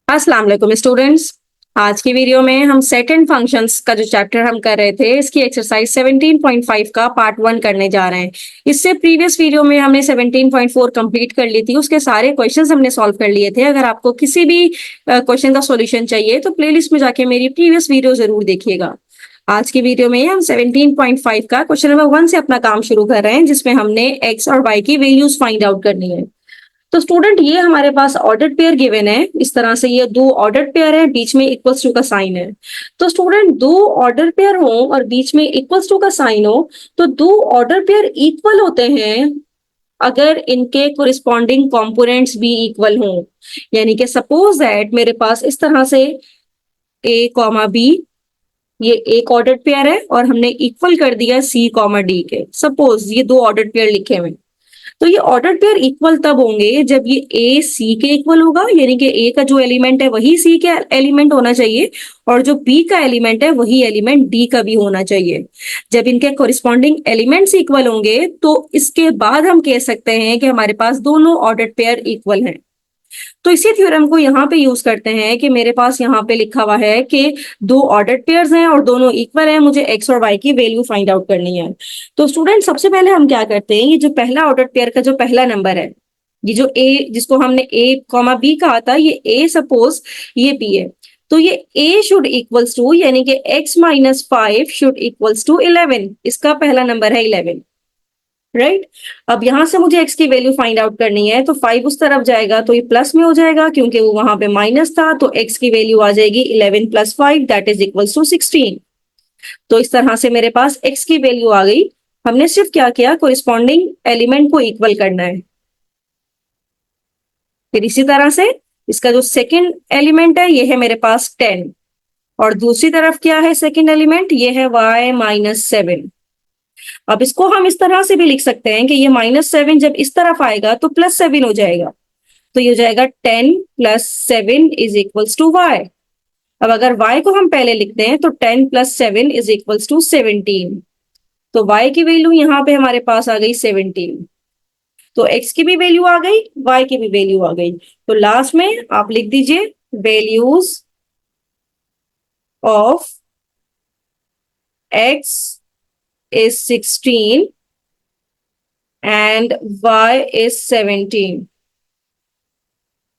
अस्सलाम वालेकुम स्टूडेंट्स। आज की वीडियो में हम सेट एंड फंक्शंस का जो चैप्टर हम कर रहे थे इसकी एक्सरसाइज 17.5 का पार्ट 1 करने जा रहे हैं। इससे प्रीवियस वीडियो में हमने 17.4 कंप्लीट कर ली थी, उसके सारे क्वेश्चंस हमने सॉल्व कर लिए थे। अगर आपको किसी भी क्वेश्चन का सॉल्यूशन चाहिए तो प्लेलिस्ट में जाके मेरी प्रीवियस वीडियो जरूर देखिएगा। आज की वीडियो में हम 17.5 का क्वेश्चन नंबर 1 से अपना काम शुरू कर रहे हैं, जिसमें हमने एक्स और वाई की वैल्यूज फाइंड आउट करनी है। तो स्टूडेंट, ये हमारे पास ऑर्डर्ड पेयर गिवन है। इस तरह से ये दो ऑर्डर्ड पेयर है, बीच में इक्वल्स टू का साइन है। तो स्टूडेंट, दो ऑर्डर पेयर हो और बीच में इक्वल्स टू का साइन हो तो दो ऑर्डर पेयर इक्वल होते हैं अगर इनके कोरिस्पॉन्डिंग कंपोनेंट्स भी इक्वल हों। यानी कि सपोज दैट मेरे पास इस तरह से ए कॉमा बी, ये एक ऑर्डर्ड पेयर है और हमने इक्वल कर दिया सी कॉमा डी के। सपोज ये दो ऑर्डर्ड पेयर लिखे हुए, तो ये ऑर्डर्ड पेयर इक्वल तब होंगे जब ये ए सी के इक्वल होगा, यानी कि ए का जो एलिमेंट है वही सी के एलिमेंट होना चाहिए और जो बी का एलिमेंट है वही एलिमेंट डी का भी होना चाहिए। जब इनके कोरिस्पॉन्डिंग एलिमेंट्स इक्वल होंगे तो इसके बाद हम कह सकते हैं कि हमारे पास दोनों ऑर्डर्ड पेयर इक्वल हैं। तो इसी थ्योरम को यहाँ पे यूज करते हैं कि मेरे पास यहाँ पे लिखा हुआ है कि दो ऑर्डर्ड पेयर्स हैं और दोनों इक्वल हैं, मुझे एक्स और वाई की वैल्यू फाइंड आउट करनी है। तो स्टूडेंट, सबसे पहले हम क्या करते हैं, ये जो पहला ऑर्डर्ड पेयर का जो पहला नंबर है, ये जो ए जिसको हमने ए कॉमा बी कहा था, ये ए सपोज ये बी है, तो ये a शुड इक्वल्स टू, यानी कि x minus 5 should equals to 11। इसका पहला नंबर है 11, राइट। अब यहां से मुझे x की वैल्यू फाइंड आउट करनी है, तो 5 उस तरफ जाएगा तो ये प्लस में हो जाएगा, क्योंकि वो वहां पे माइनस था, तो x की वैल्यू आ जाएगी 11 plus 5 that is equals to 16। तो इस तरह से मेरे पास x की वैल्यू आ गई। हमने सिर्फ क्या किया, कोरिस्पॉन्डिंग एलिमेंट को इक्वल करना है। फिर इसी तरह से इसका जो सेकेंड एलिमेंट है ये है मेरे पास 10, और दूसरी तरफ क्या है सेकेंड एलिमेंट, ये है y माइनस 7। अब इसको हम इस तरह से भी लिख सकते हैं कि ये -7 जब इस तरफ आएगा तो +7 हो जाएगा, तो ये हो जाएगा 10 plus 7 is equals to y। अब अगर y को हम पहले लिखते हैं तो 10 प्लस 7 इज इक्वल्स टू 17। तो y की वैल्यू यहाँ पे हमारे पास आ गई 17। तो x की भी वैल्यू आ गई, y की भी वैल्यू आ गई। तो लास्ट में आप लिख दीजिए values of x is 16 and y is 17,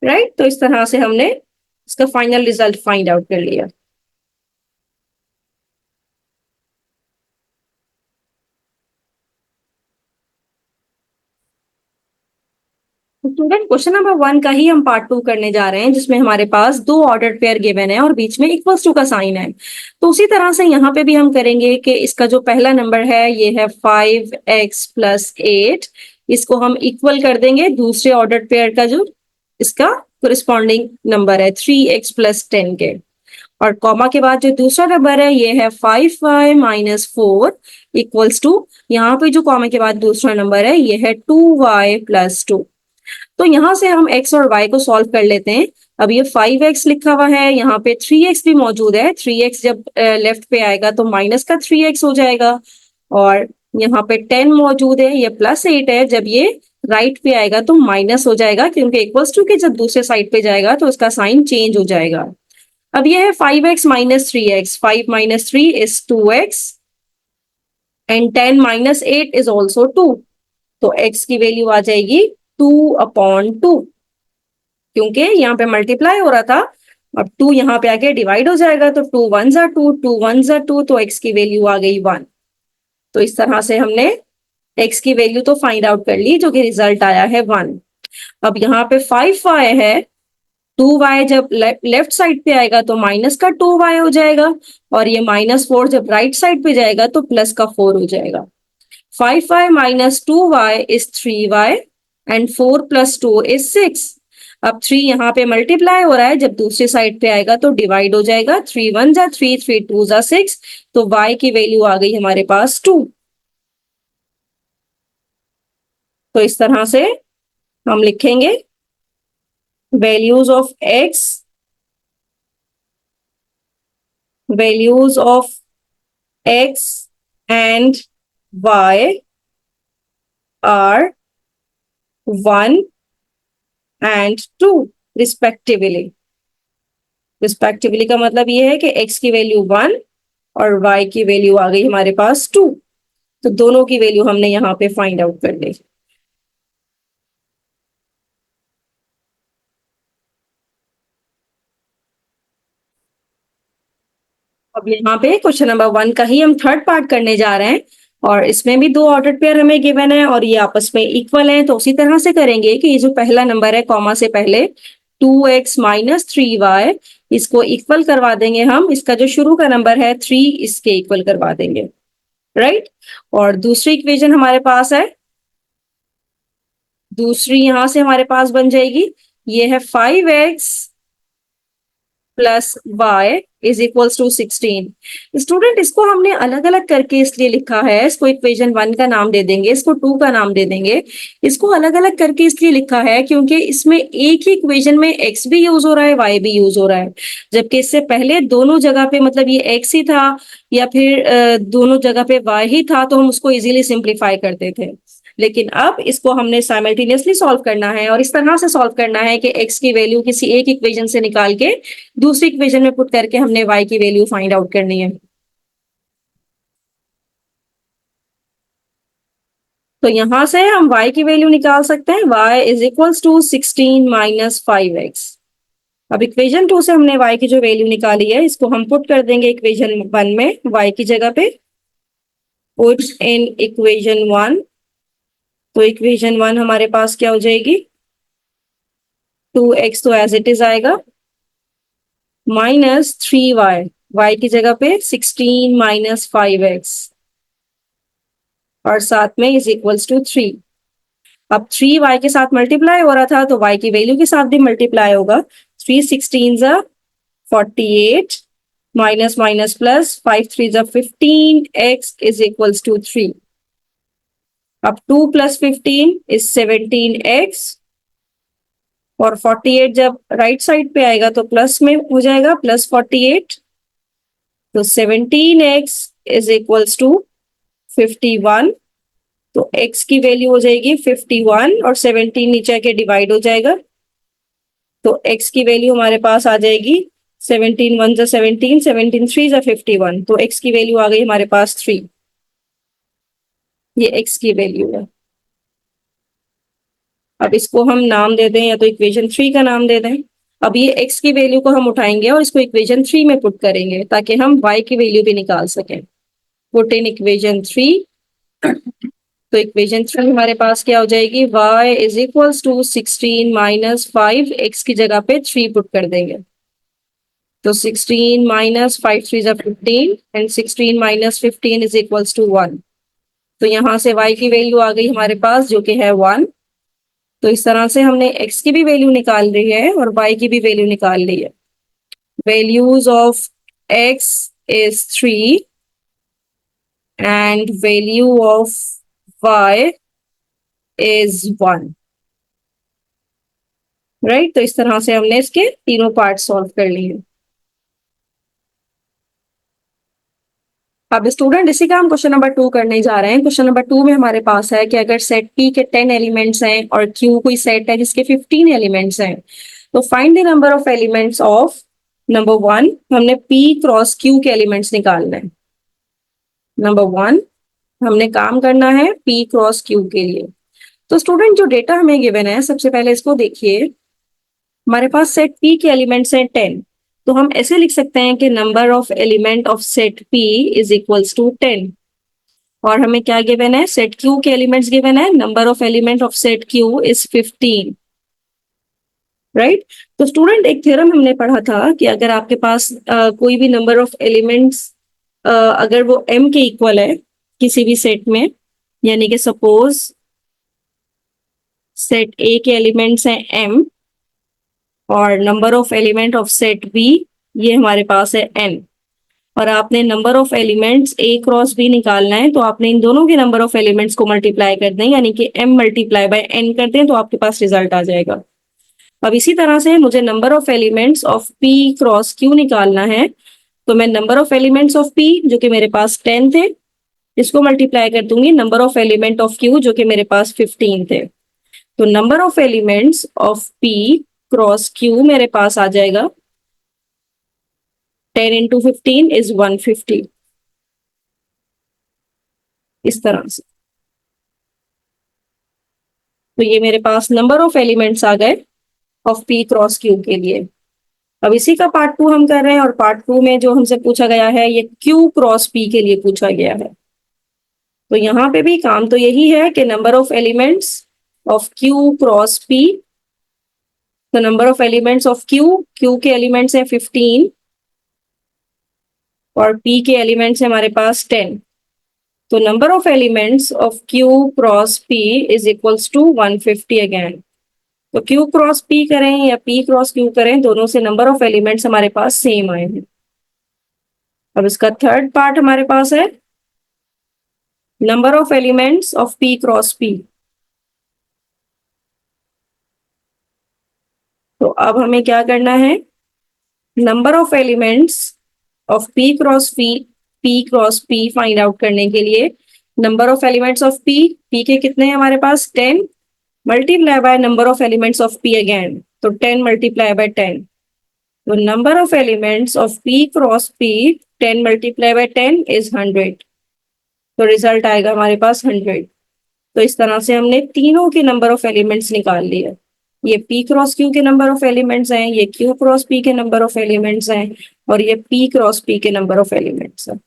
right. तो इस तरह से हमने इसका फाइनल रिजल्ट फाइंड आउट कर लिया। स्टूडेंट, क्वेश्चन नंबर 1 का ही हम पार्ट 2 करने जा रहे हैं, जिसमें हमारे पास दो ऑर्डर्ड पेयर गिवन है और बीच में इक्वल्स टू का साइन है। तो उसी तरह से यहाँ पे भी हम करेंगे कि इसका जो पहला नंबर है ये है 5x प्लस 8, इसको हम इक्वल कर देंगे दूसरे ऑर्डर्ड पेयर का जो इसका कोरिस्पॉन्डिंग नंबर है 3x प्लस 10 के। और कॉमा के बाद जो दूसरा नंबर है ये है 5y माइनस 4 इक्वल्स टू, यहाँ पे जो कॉमा के बाद दूसरा नंबर है ये है 2y प्लस 2। तो यहां से हम x और y को सॉल्व कर लेते हैं। अब ये 5x लिखा हुआ है, यहाँ पे 3x भी मौजूद है, 3x जब लेफ्ट पे आएगा तो माइनस का 3x हो जाएगा, और यहाँ पे 10 मौजूद है, ये प्लस 8 है, जब ये राइट पे आएगा तो माइनस हो जाएगा, क्योंकि इक्वल्स टू के जब दूसरे साइड पे जाएगा तो उसका साइन चेंज हो जाएगा। अब ये है 5x minus 3x, 5 minus 3 is 2x and 10 minus 8 is also 2। तो x की वैल्यू आ जाएगी 2/2, क्योंकि यहाँ पे मल्टीप्लाई हो रहा था, अब 2 यहाँ पे आके डिवाइड हो जाएगा, तो 2 1 जा 2, 2 1 जा 2, तो x की वैल्यू आ गई 1। तो इस तरह से हमने x की वैल्यू तो फाइंड आउट कर ली, जो कि रिजल्ट आया है 1। अब यहाँ पे 5y है, 2y जब लेफ्ट साइड पे आएगा तो माइनस का 2y हो जाएगा, और ये -4 जब राइट साइड पे जाएगा तो प्लस का 4 हो जाएगा। 5y minus 2y is 3y and 4 plus 2 is 6। अब 3 यहाँ पे मल्टीप्लाई हो रहा है, जब दूसरी साइड पे आएगा तो डिवाइड हो जाएगा, 3 1 जा 3, 3 2 जा 6, तो y की वैल्यू आ गई हमारे पास 2। तो इस तरह से हम लिखेंगे values of x, values of x and y are 1 and 2 respectively. Respectively का मतलब ये है कि x की वैल्यू 1 और y की वैल्यू आ गई हमारे पास 2। तो दोनों की वैल्यू हमने यहाँ पे फाइंड आउट कर ली। अब यहाँ पे क्वेश्चन नंबर 1 का ही हम थर्ड पार्ट करने जा रहे हैं और इसमें भी दो ऑर्डर पेयर हमें गिवन है और ये आपस में इक्वल है। तो उसी तरह से करेंगे कि ये जो पहला नंबर है कॉमा से पहले 2x माइनस 3y, इसको इक्वल करवा देंगे हम। इसका जो शुरू का नंबर है 3 इसके इक्वल करवा देंगे, राइट। और दूसरी इक्वेशन हमारे पास है, दूसरी यहां से हमारे पास बन जाएगी, ये है 5x plus Y is equals to 16। Student इसको हमने अलग अलग करके इसलिए लिखा है, इसको इक्वेशन 1 का नाम दे देंगे, इसको 2 का नाम दे देंगे। इसको अलग अलग करके इसलिए लिखा है क्योंकि इसमें एक ही इक्वेशन में x भी यूज हो रहा है, y भी यूज हो रहा है, जबकि इससे पहले दोनों जगह पे मतलब ये x ही था या फिर दोनों जगह पे y ही था, तो हम उसको इजीली सिंप्लीफाई करते थे। लेकिन अब इसको हमने साइमल्टेनियसली सॉल्व करना है और इस तरह से सॉल्व करना है कि x की वैल्यू किसी एक इक्वेशन से निकाल के दूसरी इक्वेशन में पुट करके हमने y की वैल्यू फाइंड आउट करनी है। तो यहां से हम y की वैल्यू निकाल सकते हैं, y is equals to 16 minus 5x। अब इक्वेशन 2 से हमने y की जो वैल्यू निकाली है इसको हम पुट कर देंगे इक्वेशन 1 में y की जगह पे। पुट इन इक्वेशन 1, तो इक्वेशन 1 हमारे पास क्या हो जाएगी, 2x तो एज इट इज आएगा, माइनस 3y, y की जगह पे 16 माइनस 5x और साथ में इज इक्वल्स टू 3। अब 3y के साथ मल्टीप्लाई हो रहा था तो y की वैल्यू के साथ भी मल्टीप्लाई होगा। 3 16 जा 48 माइनस माइनस प्लस 5 3 जा 15, x इज इक्वल्स टू 3। अब 2 प्लस 15 इज 17x और 48 जब राइट साइड पे आएगा तो प्लस में हो जाएगा, प्लस 48, तो 17x इज इक्वल्स टू 51। तो x की वैल्यू हो जाएगी 51 और 17 नीचे आके डिवाइड हो जाएगा, तो x की वैल्यू हमारे पास आ जाएगी 17 1 जा 17, 17 3 जा 51, तो x की वैल्यू आ गई हमारे पास 3। ये x की वैल्यू है। अब इसको हम नाम दे दें या तो इक्वेशन 3 का नाम दे दें। अब ये x की वैल्यू को हम उठाएंगे और इसको इक्वेशन 3 में पुट करेंगे ताकि हम y की वैल्यू भी निकाल सकें। पुट इन इक्वेशन 3, तो इक्वेशन 3 हमारे पास क्या हो जाएगी, y is equals to 16 minus 5, x की जगह पे 3 पुट कर देंगे, तो 16 माइनस 5 3 जा 15 and 16 minus 15 is equals to 1। तो यहाँ से y की वैल्यू आ गई हमारे पास जो कि है 1। तो इस तरह से हमने x की भी वैल्यू निकाल ली है और y की भी वैल्यू निकाल ली है। Values of x is 3 and value of y is 1, right. तो इस तरह से हमने इसके तीनों पार्ट सॉल्व कर लिए। अब स्टूडेंट इसी का हम क्वेश्चन नंबर 2 करने जा रहे हैं। क्वेश्चन नंबर 2 में हमारे पास है कि अगर सेट P के 10 एलिमेंट्स हैं और Q कोई सेट है जिसके 15 एलिमेंट्स हैं, तो find the number of elements of number 1, हमने P क्रॉस Q के एलिमेंट्स निकालना है। नंबर 1 हमने काम करना है P क्रॉस Q के लिए। तो स्टूडेंट जो डेटा हमें गिवन है सबसे पहले इसको देखिए। हमारे पास सेट P के एलिमेंट्स हैं 10, तो हम ऐसे लिख सकते हैं कि number of element of set P is equals to 10। और हमें क्या गिवन है, सेट Q के एलिमेंट्स गिवन है, number of element of set Q is 15, right. तो स्टूडेंट एक थ्योरम हमने पढ़ा था कि अगर आपके पास कोई भी नंबर ऑफ एलिमेंट्स अगर वो m के इक्वल है किसी भी सेट में, यानी कि सपोज सेट A के एलिमेंट्स हैं m और number of element of set B ये हमारे पास है n, और आपने number of elements A cross B निकालना है, तो आपने इन दोनों के नंबर ऑफ एलिमेंट्स को मल्टीप्लाई कर दें, यानी कि m मल्टीप्लाई बाय n कर दें तो आपके पास रिजल्ट आ जाएगा। अब इसी तरह से मुझे number of elements of P cross Q निकालना है, तो मैं number of elements of P जो कि मेरे पास 10 थे इसको मल्टीप्लाई कर दूंगी number of element of Q जो कि मेरे पास 15 थे। तो number of elements of P cross Q मेरे पास आ जाएगा 10 into 15 is 150, इस तरह से। तो ये मेरे पास नंबर ऑफ एलिमेंट्स आ गए ऑफ पी क्रॉस क्यू के लिए। अब इसी का पार्ट 2 हम कर रहे हैं, और पार्ट 2 में जो हमसे पूछा गया है ये क्यू क्रॉस पी के लिए पूछा गया है। तो यहाँ पे भी काम तो यही है कि number of elements of Q cross P. तो number of elements of Q के एलिमेंट्स हैं 15 और पी के एलिमेंट्स हैं हमारे पास 10। तो number of elements of Q cross P is equals to 150 again. तो क्यू क्रॉस पी करें या पी क्रॉस क्यू करें, दोनों से नंबर ऑफ एलिमेंट्स हमारे पास सेम आए हैं। अब इसका थर्ड पार्ट हमारे पास है number of elements of P cross P. तो अब हमें क्या करना है, number of elements of P cross P find out करने के लिए number of elements of P के कितने हैं हमारे पास 10 multiply by number of elements of P again, तो 10 मल्टीप्लाई बाय 10। तो number of elements of P cross P 10 multiply by 10 is 100। तो रिजल्ट आएगा हमारे पास 100। तो इस तरह से हमने तीनों के नंबर ऑफ एलिमेंट्स निकाल लिए। ये पी क्रॉस क्यू के नंबर ऑफ एलिमेंट्स हैं, ये क्यू क्रॉस पी के नंबर ऑफ एलिमेंट्स हैं, और ये पी क्रॉस पी के नंबर ऑफ एलिमेंट्स हैं।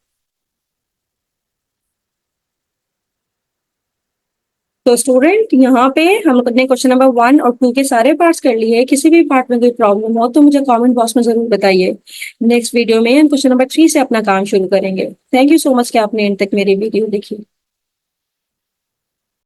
तो स्टूडेंट यहाँ पे हम अपने क्वेश्चन नंबर 1 और 2 के सारे पार्ट्स कर लिए। किसी भी पार्ट में कोई प्रॉब्लम हो तो मुझे कमेंट बॉक्स में जरूर बताइए। नेक्स्ट वीडियो में हम क्वेश्चन नंबर 3 से अपना काम शुरू करेंगे। थैंक यू सो मच कि आपने एंड तक मेरी वीडियो देखी।